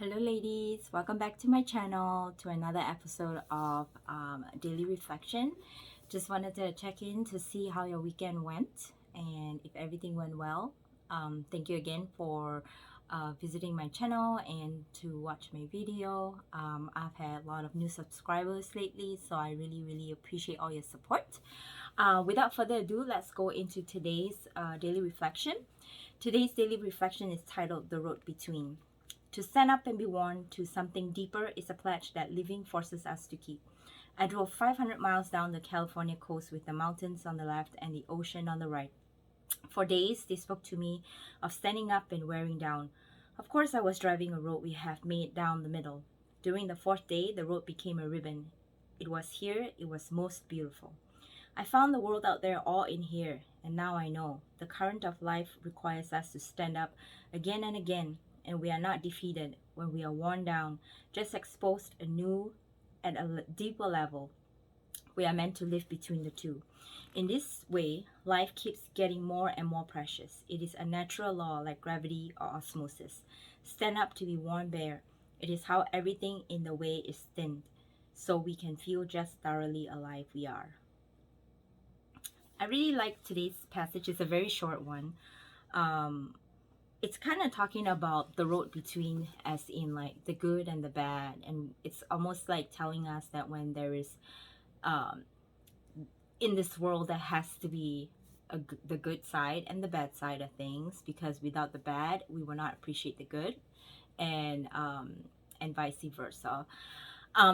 Hello ladies, welcome back to my channel, to another episode of Daily Reflection. Just wanted to check in to see how your weekend went and if everything went well. Thank you again for visiting my channel and to watch my video. I've had a lot of new subscribers lately, so I really appreciate all your support. Without further ado, let's go into today's daily reflection. Today's daily reflection is titled The Road Between. To stand up and be worn to something deeper is a pledge that living forces us to keep. I drove 500 miles down the California coast with the mountains on the left and the ocean on the right. For days, they spoke to me of standing up and wearing down. Of course, I was driving a road we have made down the middle. During the fourth day, the road became a ribbon. It was here, it was most beautiful. I found the world out there all in here, and now I know the current of life requires us to stand up again and again, and we are not defeated when we are worn down, just exposed anew at a deeper level. We are meant to live between the two. In this way, life keeps getting more and more precious. It is a natural law like gravity or osmosis. Stand up to be worn bare. It is how everything in the way is thinned, so we can feel just thoroughly alive we are. I really like today's passage. It's a very short one. It's kind of talking about the road between, as in like the good and the bad, and it's almost like telling us that when there is in this world there has to be the good side and the bad side of things, because without the bad we will not appreciate the good, and vice versa.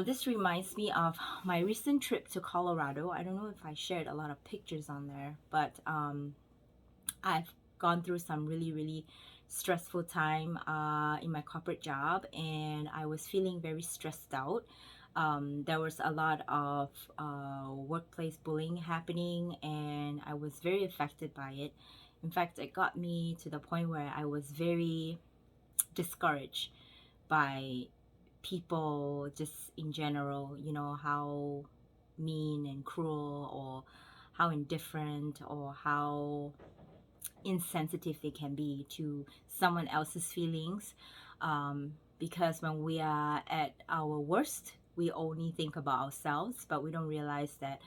This reminds me of my recent trip to Colorado. I don't know if I shared a lot of pictures on there, but I've gone through some really stressful time in my corporate job, and I was feeling very stressed out. There was a lot of workplace bullying happening, and I was very affected by it. In fact, it got me to the point where I was very discouraged by people just in general, how mean and cruel, or how indifferent, or how insensitive they can be to someone else's feelings. Because when we are at our worst, we only think about ourselves, but we don't realize that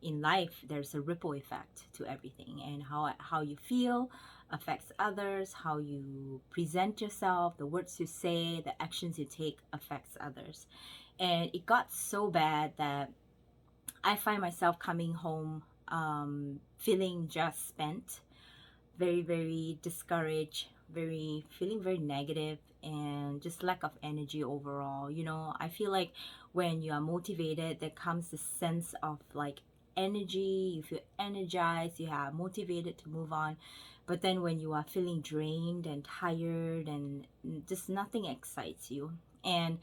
in life there's a ripple effect to everything, and how you feel affects others, how you present yourself, the words you say, the actions you take affects others. And it got so bad that I find myself coming home feeling just spent, very discouraged, feeling very negative, and just lack of energy overall. I feel like when you are motivated, there comes this sense of like energy. You feel energized, you are motivated to move on. But then when you are feeling drained and tired, and just nothing excites you. And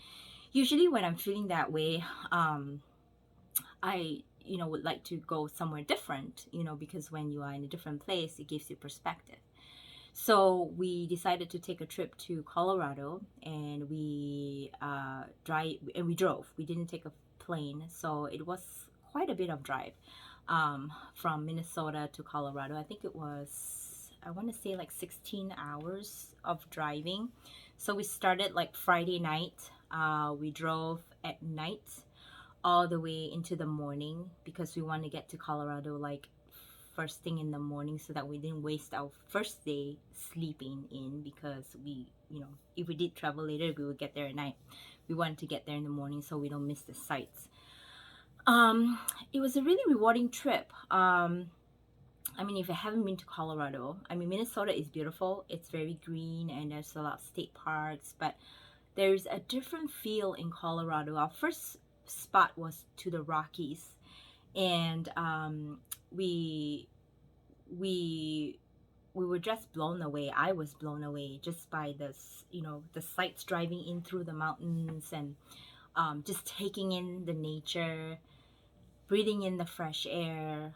usually when I'm feeling that way, I would like to go somewhere different, because when you are in a different place, it gives you perspective. So we decided to take a trip to Colorado, and we drove. We didn't take a plane, so it was quite a bit of drive from Minnesota to Colorado. I think it was, I want to say, like 16 hours of driving. So we started like Friday night. We drove at night all the way into the morning, because we want to get to Colorado like first thing in the morning, so that we didn't waste our first day sleeping in, because we, if we did travel later, we would get there at night. We wanted to get there in the morning so we don't miss the sights. It was a really rewarding trip. If you haven't been to Colorado, Minnesota is beautiful. It's very green, and there's a lot of state parks, but there's a different feel in Colorado. Our first spot was to the Rockies, and we were just blown away. I was blown away just by this, the sights driving in through the mountains, and just taking in the nature, breathing in the fresh air,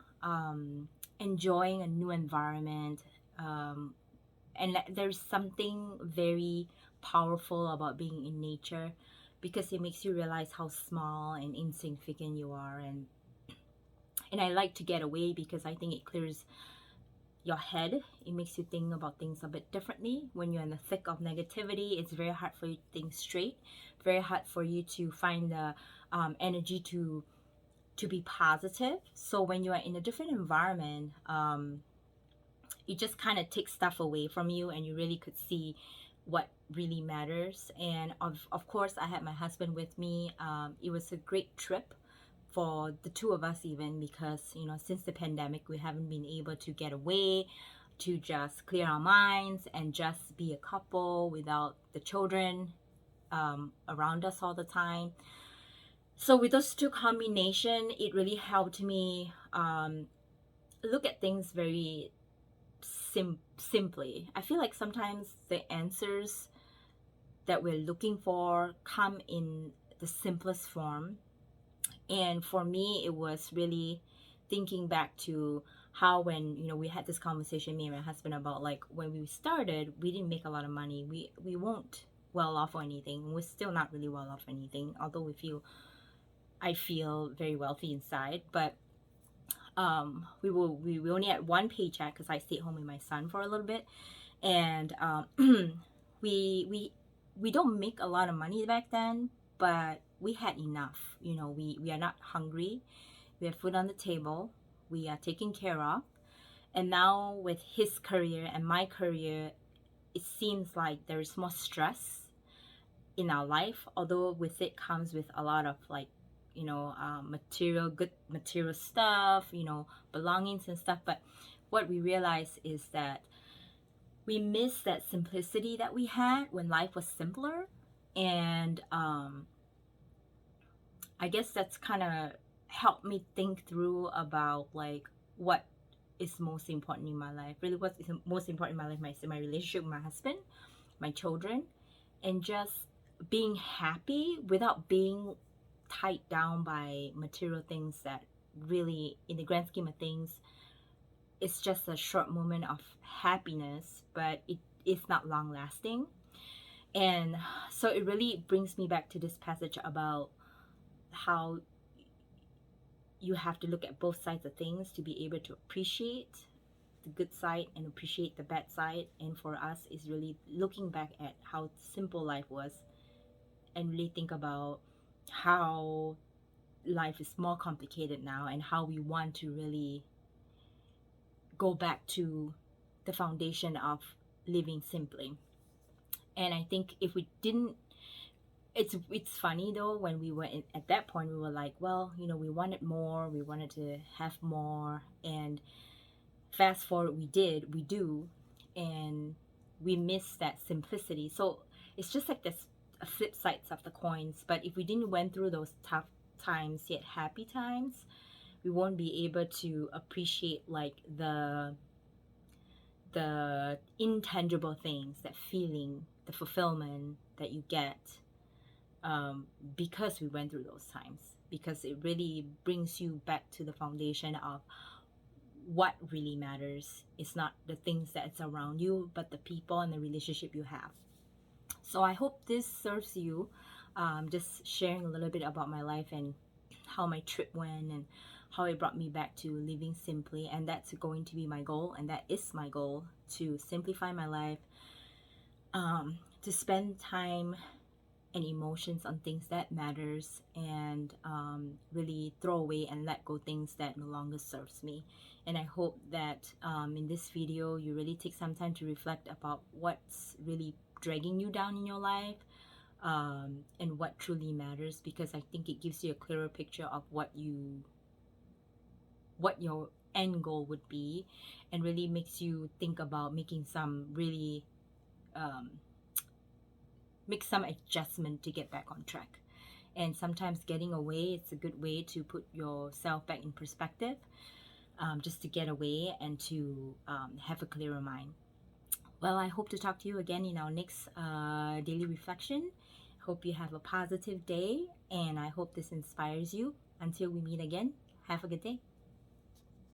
enjoying a new environment. And there's something very powerful about being in nature, because it makes you realize how small and insignificant you are. And I like to get away, because I think it clears your head. It makes you think about things a bit differently. When you're in the thick of negativity, it's very hard for you to think straight, very hard for you to find the energy to be positive. So when you are in a different environment, it just kind of takes stuff away from you, and you really could see what really matters. And of course, I had my husband with me. It was a great trip for the two of us, even because, you know, since the pandemic, we haven't been able to get away to just clear our minds and just be a couple without the children around us all the time. So with those two combination, it really helped me look at things very simply. I feel like sometimes the answers that we're looking for come in the simplest form. And for me, it was really thinking back to how, when, you know, we had this conversation, me and my husband, about like when we started, we didn't make a lot of money. We weren't well off or anything. We're still not really well off or anything, although I feel very wealthy inside. But we only had one paycheck because I stayed home with my son for a little bit. And we we we don't make a lot of money back then, but we had enough. You know, we are not hungry. We have food on the table. We are taken care of. And now with his career and my career, it seems like there is more stress in our life, although with it comes with a lot of, like, you know, good material stuff, you know, belongings and stuff. But what we realize is that we miss that simplicity that we had when life was simpler. And I guess that's kind of helped me think through about like what is most important in my life. Really, what is most important in my life? My relationship with my husband, my children, and just being happy without being tied down by material things that really, in the grand scheme of things, it's just a short moment of happiness, but it is not long lasting. And so it really brings me back to this passage about how you have to look at both sides of things to be able to appreciate the good side and appreciate the bad side. And for us, is really looking back at how simple life was and really think about how life is more complicated now, and how we want to really go back to the foundation of living simply. And I think if we didn't, it's funny though, when we were at that point, we were like, well, you know, we wanted more, we wanted to have more, and fast forward, we do, and we miss that simplicity. So it's just like this flip sides of the coins. But if we didn't went through those tough times yet happy times, we won't be able to appreciate like the intangible things, that feeling, the fulfillment that you get, because we went through those times, because it really brings you back to the foundation of what really matters. It's not the things that's around you, but the people and the relationship you have. So I hope this serves you. Just sharing a little bit about my life and how my trip went, and how it brought me back to living simply. And that's going to be my goal, and that is my goal, to simplify my life, to spend time and emotions on things that matters, and really throw away and let go things that no longer serves me. And I hope that in this video you really take some time to reflect about what's really dragging you down in your life, and what truly matters, because I think it gives you a clearer picture of what your end goal would be, and really makes you think about making some really make some adjustment to get back on track. And sometimes getting away, it's a good way to put yourself back in perspective, just to get away and to have a clearer mind. Well, I hope to talk to you again in our next daily reflection. Hope you have a positive day, and I hope this inspires you. Until we meet again, have a good day.